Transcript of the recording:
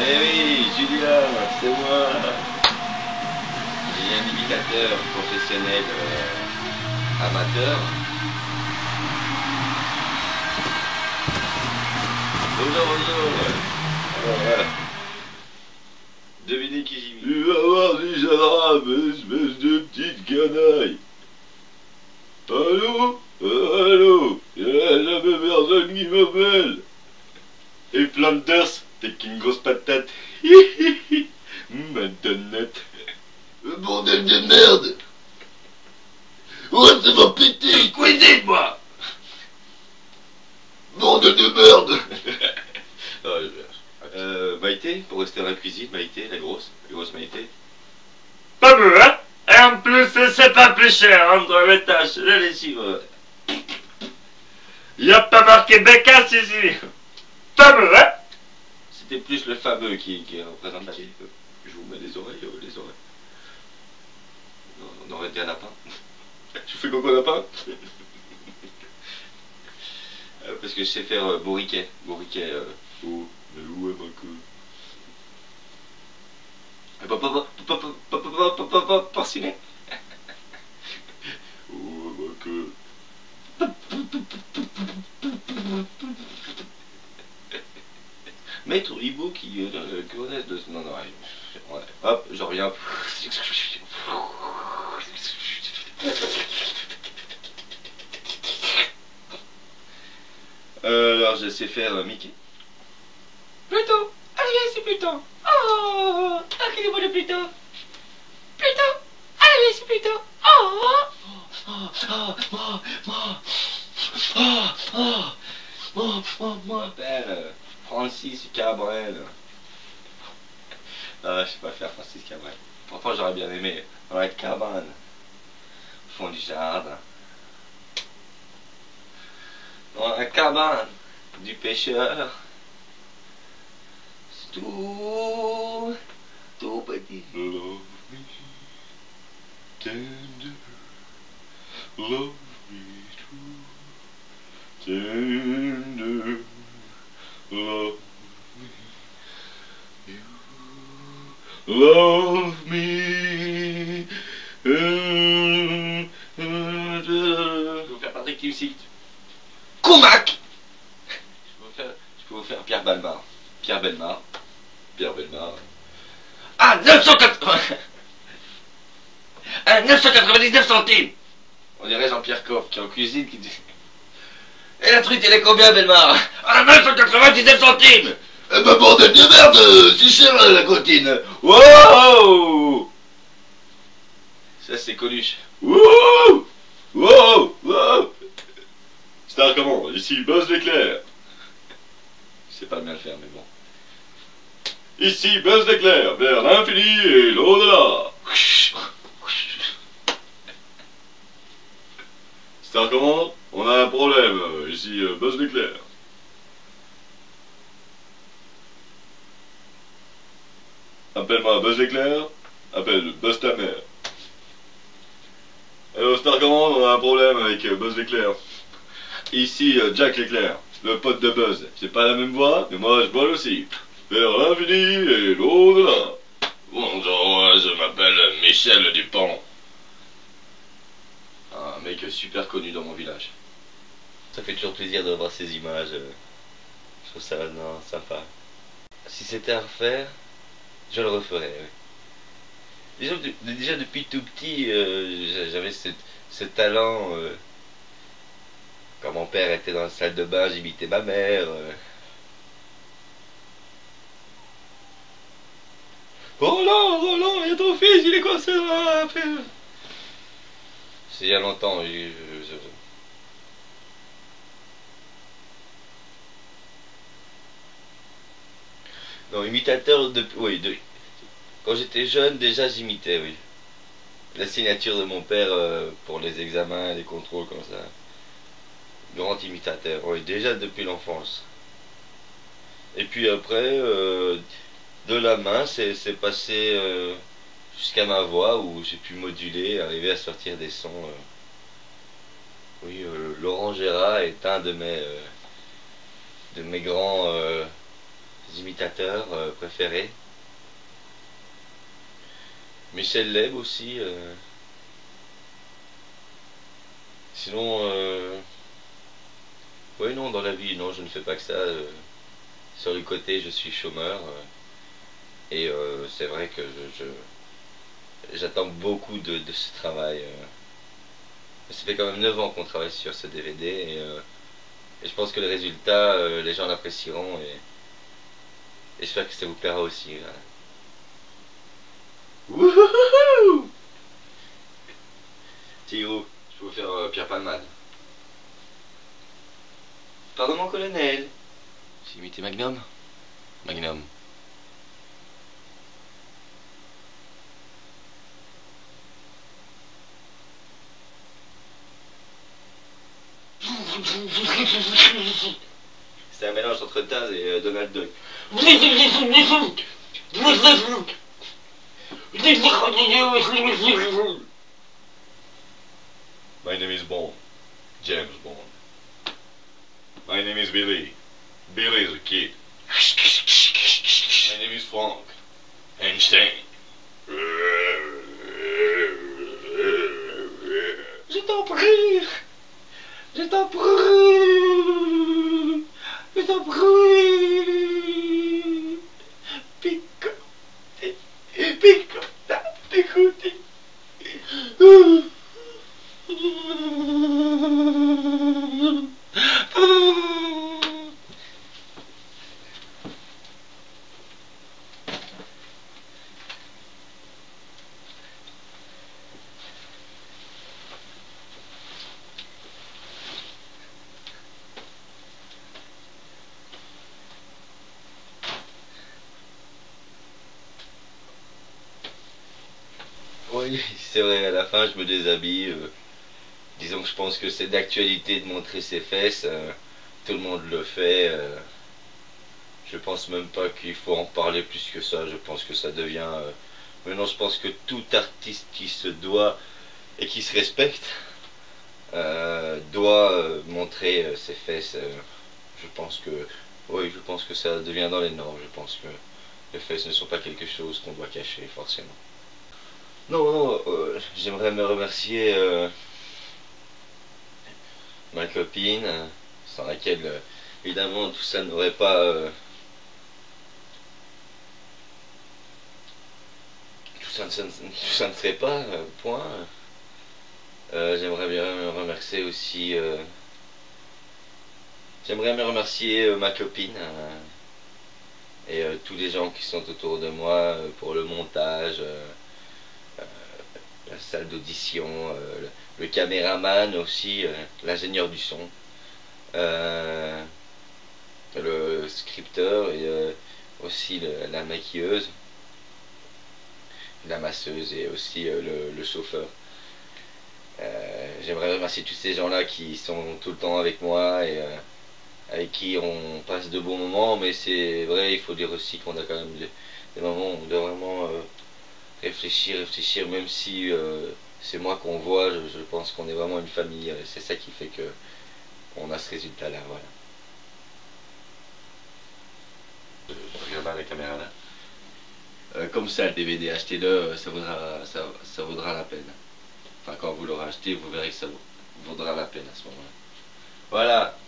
Eh oui, Julien, c'est moi. J'ai un imitateur professionnel amateur. Bonjour, bonjour. Alors, voilà. Devinez qui j'imite. Tu vas voir du gendarme, espèce de petite canaille. Allô? Allô? Il n'y a jamais personne qui m'appelle. Et Flanders, t'es qu'une grosse patate. Madonnette. Bordel de merde. Ouais, ça va péter. Cuisine, moi. Bordel de merde. Maïté, pour rester dans la cuisine, Maïté, la grosse Maïté. Pas mieux, hein? Et en plus, c'est pas plus cher entre les tâches de la lessive. Y a pas marqué bécasse ici. Pas mieux, hein? C'était plus le fameux qui représente. Je vous mets les oreilles, les oreilles. On aurait dit un lapin. Je fais coco lapin. Parce que je sais faire bourriquet. Bourriquet, où est ma queue? Porcinet. Où est ma queue? Maître Hibou qui connaît de... Non, non, ouais. Hop, je reviens. Alors, je sais faire Mickey. Pluto, allez, c'est Pluto. Oh, accueillez-moi le Pluto. Pluto, allez, c'est Pluto. M'appelle Francis Cabrel. Ah, je sais pas faire Francis Cabrel. Pourtant, j'aurais bien aimé dans la cabane, au fond du jardin. Dans la cabane du pêcheur. C'est tout petit. Love me tender, love me true, tender, love me, you love me. Je vais vous faire Patrick Timsit. Comac. Je peux vous faire Pierre Bellemare. Pierre Bellemare. Ah, 999 centimes. On dirait Jean-Pierre Coff qui est en cuisine qui dit... Et la truite elle est combien, Bellemare? Ah, 999 centimes. Eh ben bordel de merde, c'est cher la cotine. Wow. Ça c'est Coluche. Wow. Wow. Wow. Star comment? Ici Buzz l'éclair. Je sais pas bien le faire mais bon. Ici Buzz l'éclair, vers l'infini et l'au-delà. Star comment? On a un problème, ici Buzz l'éclair. Appelle-moi Buzz l'éclair, appelle Buzz ta mère. Hello Star Command, on a un problème avec Buzz l'éclair. Ici Jack l'éclair, le pote de Buzz. C'est pas la même voix, mais moi je vole aussi. Vers l'infini et l'au-delà. Bonjour, je m'appelle Michel Dupont. Un mec super connu dans mon village. Ça fait toujours plaisir de voir ces images. Je trouve ça sympa. Si c'était à refaire, je le referais. Oui. Déjà depuis tout petit, j'avais ce talent. Quand mon père était dans la salle de bain, j'imitais ma mère. Roland, il y a ton fils, il est quoi ça? C'est il y a longtemps. Non, imitateur de... Oui, quand j'étais jeune, déjà j'imitais, oui. La signature de mon père pour les examens, les contrôles comme ça. Grand imitateur, oui, déjà depuis l'enfance. Et puis après, de la main, c'est passé jusqu'à ma voix où j'ai pu moduler, arriver à sortir des sons. Oui, Laurent Gérard est un de mes grands imitateurs préférés. Michel Leb aussi. Sinon, oui, non, dans la vie, non, je ne fais pas que ça. Sur le côté, je suis chômeur. Et c'est vrai que j'attends beaucoup de ce travail. Ça fait quand même 9 ans qu'on travaille sur ce DVD. Et je pense que le résultat, les gens l'apprécieront. Et j'espère que ça vous plaira aussi. Voilà. Wouhouhou! Tiro, je peux vous faire Pierre Palmade. Pardon mon colonel. J'ai imité Magnum. Magnum. C'est un mélange entre Taz et Donald Duck. My name is Bond. James Bond. My name is Billy. Billy is a kid. My name is Frank. Einstein. Je t'en prie. Je t'en prie. Je t'en prie. Picoté. Picoté. Picoté. Oui, c'est vrai, à la fin je me déshabille. Disons que je pense que c'est d'actualité de montrer ses fesses. Tout le monde le fait. Je pense même pas qu'il faut en parler plus que ça. Je pense que ça devient... Maintenant je pense que tout artiste qui se doit et qui se respecte doit montrer ses fesses. Je pense que... Oui, je pense que ça devient dans les normes. Je pense que les fesses ne sont pas quelque chose qu'on doit cacher forcément. Non, j'aimerais me remercier ma copine, sans laquelle évidemment tout ça n'aurait pas... tout ça ne serait pas, point. J'aimerais bien me remercier aussi... j'aimerais me remercier ma copine et tous les gens qui sont autour de moi pour le montage, la salle d'audition, le caméraman aussi, l'ingénieur du son, le scripteur et aussi la maquilleuse, la masseuse et aussi le chauffeur. J'aimerais remercier tous ces gens-là qui sont tout le temps avec moi et avec qui on passe de bons moments, mais c'est vrai, il faut dire aussi qu'on a quand même des moments où on doit vraiment réfléchir, même si c'est moi qu'on voit, je pense qu'on est vraiment une famille, c'est ça qui fait que on a ce résultat là, voilà. Je regarde à la caméra là. Comme ça le DVD, achetez-le, ça vaudra la peine. Enfin quand vous l'aurez acheté, vous verrez que ça vaudra la peine à ce moment-là. Voilà.